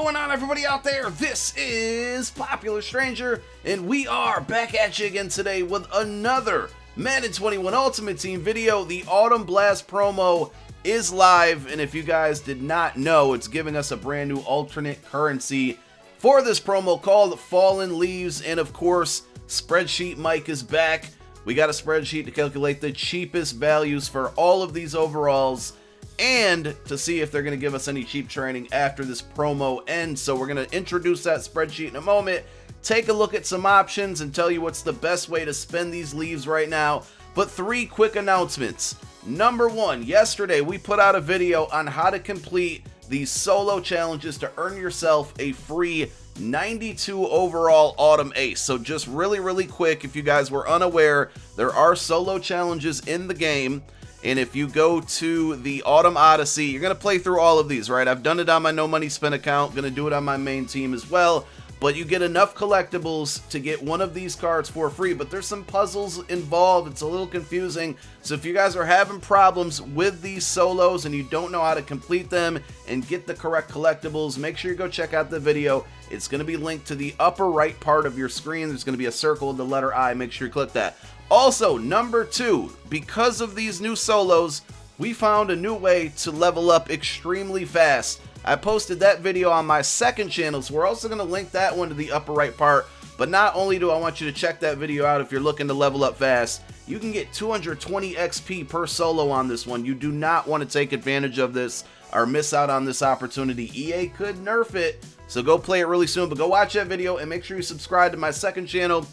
going on, everybody out there? This is Popular Stranger, and we are back at you again today with another Madden 21 Ultimate Team video. The Autumn Blast promo is live, and if you guys did not know, it's giving us a brand new alternate currency for this promo called Fallen Leaves. And of course, Spreadsheet Mike is back. We got a spreadsheet to calculate the cheapest values for all of these overalls, and to see if they're going to give us any cheap training after this promo ends. So we're going to introduce that spreadsheet in a moment, take a look at some options, and tell you what's the best way to spend these leaves right now. But three quick announcements. Number one, yesterday we put out a video on how to complete these solo challenges to earn yourself a free 92 overall Autumn Ace. So just really quick, if you guys were unaware, there are solo challenges in the game. And if you go to the Autumn Odyssey, you're going to play through all of these, right? I've done it on my no money spent account, going to do it on my main team as well. But you get enough collectibles to get one of these cards for free. But there's some puzzles involved. It's a little confusing. So if you guys are having problems with these solos and you don't know how to complete them and get the correct collectibles, make sure you go check out the video. It's going to be linked to the upper right part of your screen. There's going to be a circle with the letter I. Make sure you click that. Also, number two, because of these new solos, we found a new way to level up extremely fast. I posted that video on my second channel, so we're also going to link that one to the upper right part. But not only do I want you to check that video out if you're looking to level up fast, you can get 220 XP per solo on this one. You do not want to take advantage of this or miss out on this opportunity. EA could nerf it, so go play it really soon. But go watch that video and make sure you subscribe to my second channel.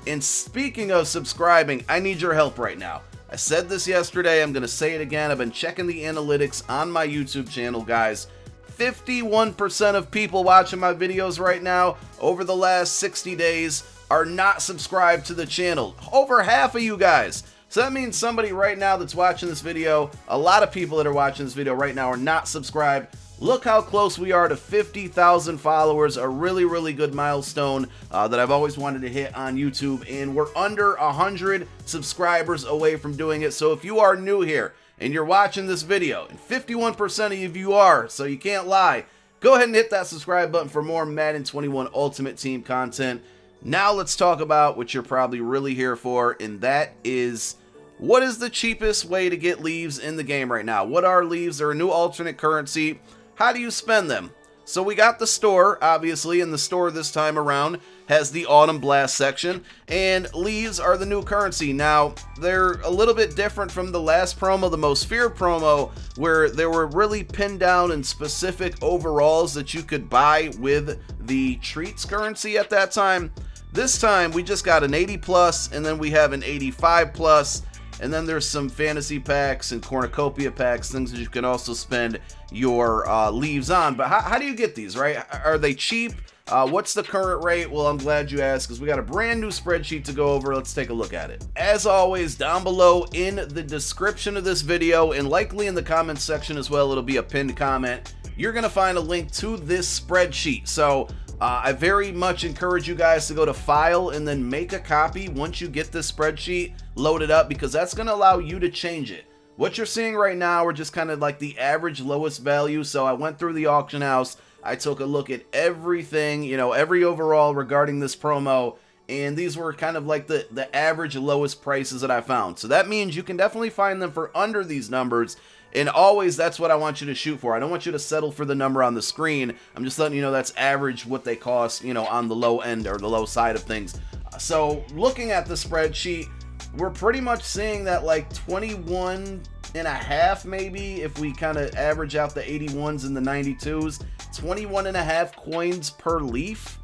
And speaking of subscribing, I need your help right now. I said this yesterday, I'm going to say it again. I've been checking the analytics on my YouTube channel, guys. 51% of people watching my videos right now over the last 60 days are not subscribed to the channel. Over half of you guys. So that means somebody right now that's watching this video, a lot of people that are watching this video right now are not subscribed. Look how close we are to 50,000 followers, a really good milestone that I've always wanted to hit on YouTube, and we're under 100 subscribers away from doing it. So if you are new here and you're watching this video, and 51% of you are, so you can't lie, go ahead and hit that subscribe button for more Madden 21 Ultimate Team content. Now let's talk about what you're probably really here for, and that is, what is the cheapest way to get leaves in the game right now? What are leaves? They're a new alternate currency. How do you spend them? So we got the store, obviously, and the store this time around has the Autumn Blast section, and leaves are the new currency. Now, they're a little bit different from the last promo, the Most Feared promo, where they were really pinned down in specific overalls that you could buy with the treats currency at that time. This time, we just got an 80+, and then we have an 85+, and then there's some fantasy packs and cornucopia packs, things that you can also spend your leaves on. But how do you get these, right? Are they cheap? What's the current rate? Well, I'm glad you asked, because we got a brand new spreadsheet to go over. Let's take a look at it. As always, down below in the description of this video, and likely in the comments section as well, it'll be a pinned comment, you're going to find a link to this spreadsheet. So I very much encourage you guys to go to File and then make a copy once you get this spreadsheet loaded up, because that's going to allow you to change it. What you're seeing right now are just kind of like the average lowest value. So I went through the auction house. I took a look at everything, you know, every overall regarding this promo, and these were kind of like the average lowest prices that I found. So that means you can definitely find them for under these numbers. And always, that's what I want you to shoot for. I don't want you to settle for the number on the screen. I'm just letting you know that's average what they cost, you know, on the low end or the low side of things. So looking at the spreadsheet, we're pretty much seeing that like 21.5 maybe, if we kind of average out the 81s and the 92s, 21.5 coins per leaf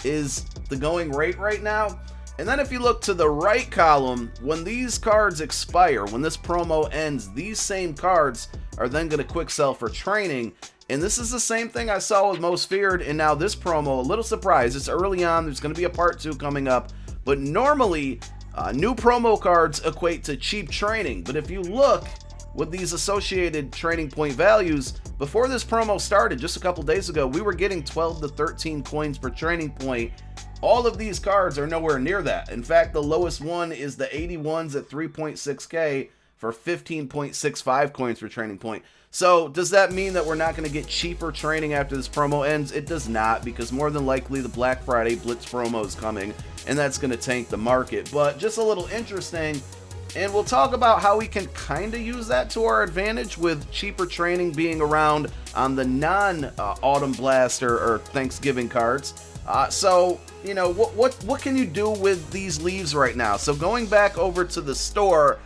is the going rate right now. And then if you look to the right column, when these cards expire, when this promo ends, these same cards are then going to quick sell for training. And this is the same thing I saw with Most Feared, and now this promo, a little surprise. It's early on, there's going to be a part 2 coming up, but normally new promo cards equate to cheap training. But if you look with these associated training point values, before this promo started just a couple days ago, we were getting 12 to 13 coins per training point. All of these cards are nowhere near that. In fact, the lowest one is the 81s at 3.6k for 15.65 coins per training point. So does that mean that we're not going to get cheaper training after this promo ends? It does not, because more than likely the Black Friday Blitz promo is coming, and that's going to tank the market. But just a little interesting, and we'll talk about how we can kind of use that to our advantage with cheaper training being around on the non-Autumn Blast or Thanksgiving cards. So, you know, what can you do with these leaves right now? So going back over to the store,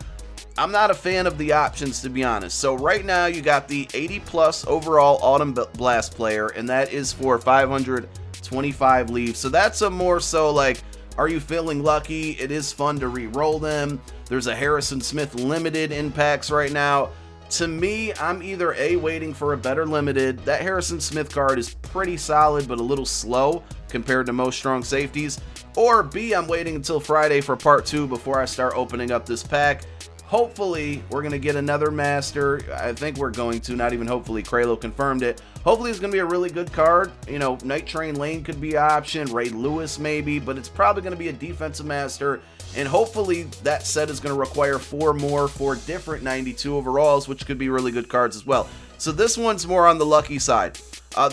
I'm not a fan of the options, to be honest. So right now you got the 80 plus overall Autumn Blast player, and that is for 525 leaves. So that's a more so like, are you feeling lucky? It is fun to re-roll them. There's a Harrison Smith limited in packs right now. To me, I'm either A, waiting for a better limited. That Harrison Smith card is pretty solid, but a little slow compared to most strong safeties. Or B, I'm waiting until Friday for part 2 before I start opening up this pack. Hopefully, we're going to get another master. I think we're going to, not even hopefully, Kralo confirmed it. Hopefully, it's going to be a really good card. You know, Night Train Lane could be an option, Ray Lewis maybe, but it's probably going to be a defensive master. And hopefully, that set is going to require 4 more for different 92 overalls, which could be really good cards as well. So this one's more on the lucky side.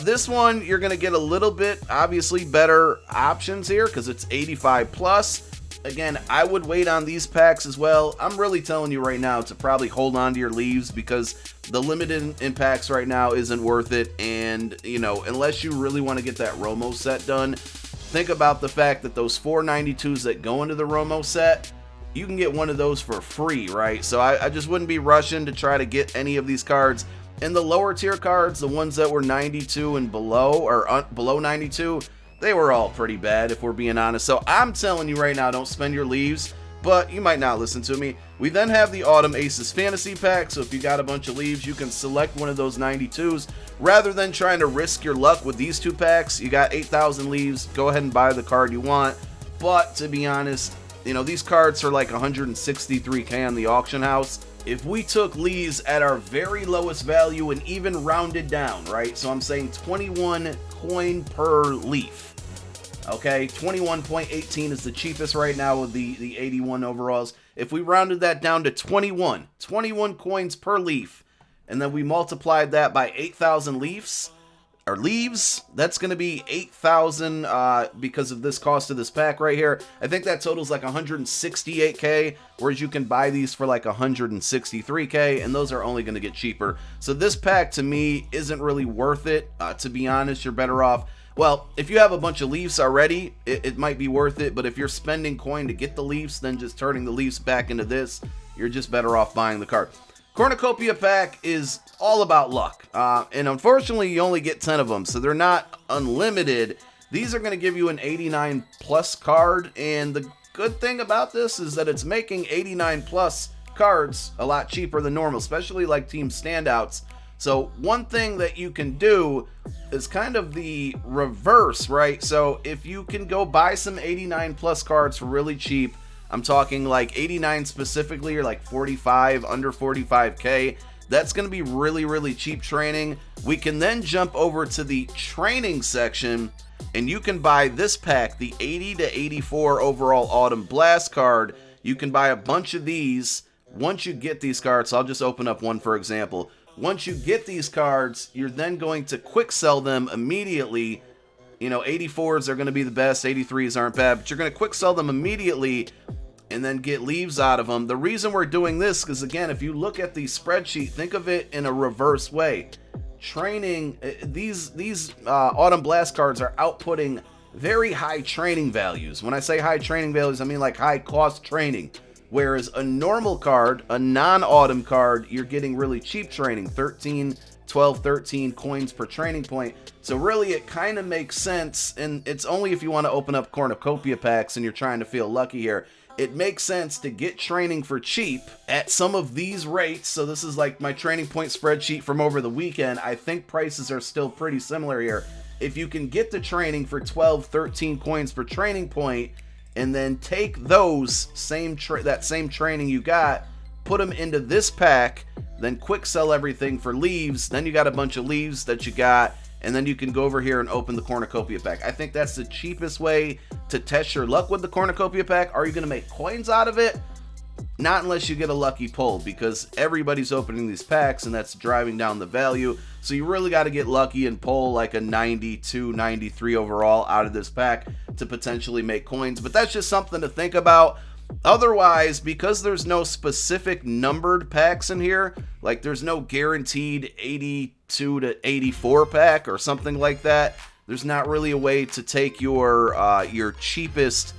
This one, you're going to get a little bit, obviously, better options here because it's 85 plus. Again, I would wait on these packs as well. I'm really telling you right now to probably hold on to your leaves because the limited in packs right now isn't worth it. And, you know, unless you really want to get that Romo set done, think about the fact that those 492s that go into the Romo set, you can get one of those for free, right? So I just wouldn't be rushing to try to get any of these cards. And the lower tier cards, the ones that were 92 and below, or below 92, they were all pretty bad, if we're being honest. So I'm telling you right now, don't spend your leaves, but you might not listen to me. We then have the Autumn Aces Fantasy Pack, so if you got a bunch of leaves, you can select one of those 92s. Rather than trying to risk your luck with these 2 packs, you got 8,000 leaves, go ahead and buy the card you want. But to be honest, you know, these cards are like 163k on the auction house. If we took leaves at our very lowest value and even rounded down, right? So I'm saying 21 coin per leaf. Okay, 21.18 is the cheapest right now with the 81 overalls. If we rounded that down to 21 coins per leaf, and then we multiplied that by 8,000 leaves, that's going to be 8,000 because of this cost of this pack right here. I think that totals like 168k, whereas you can buy these for like 163k, and those are only going to get cheaper. So this pack to me isn't really worth it. To be honest, you're better off. Well, if you have a bunch of leaves already, it might be worth it, but if you're spending coin to get the leaves, then just turning the leaves back into this, you're just better off buying the card. Cornucopia pack is all about luck, and unfortunately you only get 10 of them, so they're not unlimited. These are going to give you an 89 plus card, and the good thing about this is that it's making 89 plus cards a lot cheaper than normal, especially like team standouts. So one thing that you can do is kind of the reverse, right? So if you can go buy some 89 plus cards for really cheap, I'm talking like 89 specifically, or like 45, under 45k, that's going to be really, really cheap training. We can then jump over to the training section, and you can buy this pack, the 80 to 84 overall Autumn Blast card. You can buy a bunch of these. Once you get these cards, so I'll just open up one for example. Once you get these cards, you're then going to quick sell them immediately. You know, 84s are going to be the best, 83s aren't bad, but you're going to quick sell them immediately and then get leaves out of them. The reason we're doing this, because again, if you look at the spreadsheet, think of it in a reverse way. Training, these Autumn Blast cards are outputting very high training values. When I say high training values, I mean like high cost training. Whereas a normal card, a non-autumn card, you're getting really cheap training, 12, 13 coins per training point. So really it kind of makes sense, and it's only if you want to open up cornucopia packs and you're trying to feel lucky here. It makes sense to get training for cheap at some of these rates. So this is like my training point spreadsheet from over the weekend. I think prices are still pretty similar here. If you can get the training for 12, 13 coins per training point, and then take those that same training you got, put them into this pack, then quick sell everything for leaves, then you got a bunch of leaves that you got, and then you can go over here and open the cornucopia pack. I think that's the cheapest way to test your luck with the cornucopia pack. Are you going to make coins out of it? Not unless you get a lucky pull, because everybody's opening these packs and that's driving down the value. So you really got to get lucky and pull like a 92, 93 overall out of this pack to potentially make coins. But that's just something to think about. Otherwise, because there's no specific numbered packs in here, like there's no guaranteed 82 to 84 pack or something like that, there's not really a way to take your cheapest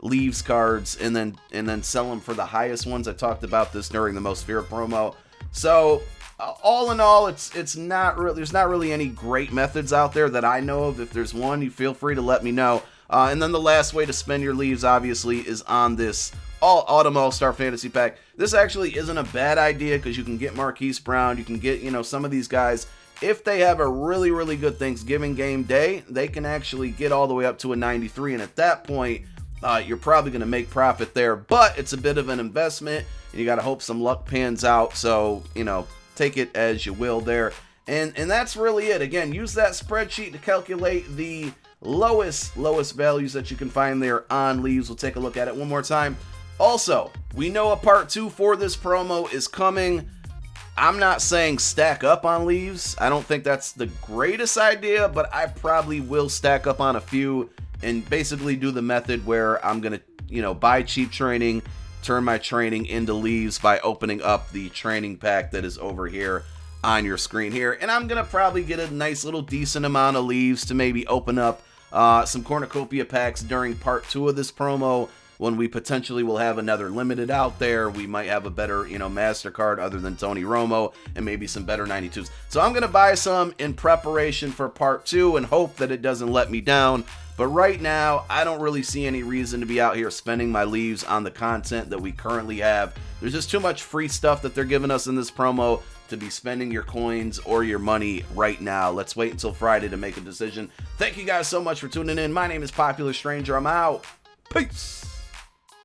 leaves cards and then sell them for the highest ones. I talked about this during the Most Feared promo. So all in all, it's not really, there's not really any great methods out there that I know of. If there's one, you feel free to let me know. And then the last way to spend your leaves, obviously, is on this Autumn All-Star Fantasy Pack. This actually isn't a bad idea because you can get Marquise Brown, you can get, some of these guys. If they have a really, really good Thanksgiving game day, they can actually get all the way up to a 93, and at that point, you're probably going to make profit there. But it's a bit of an investment, and you got to hope some luck pans out. So, take it as you will there. And that's really it. Again, use that spreadsheet to calculate the lowest values that you can find there on leaves. We'll take a look at it one more time. Also, we know a part 2 for this promo is coming. I'm not saying stack up on leaves. I don't think that's the greatest idea, but I probably will stack up on a few and basically do the method where I'm going to, buy cheap training, turn my training into leaves by opening up the training pack that is over here on your screen here. And I'm going to probably get a nice little decent amount of leaves to maybe open up some cornucopia packs during part 2 of this promo, when we potentially will have another limited out there. We might have a better, MasterCard other than Tony Romo, and maybe some better 92s. So I'm going to buy some in preparation for part 2 and hope that it doesn't let me down. But right now, I don't really see any reason to be out here spending my leaves on the content that we currently have. There's just too much free stuff that they're giving us in this promo to be spending your coins or your money right now. Let's wait until Friday to make a decision. Thank you guys so much for tuning in. My name is Popular Stranger. I'm out. Peace.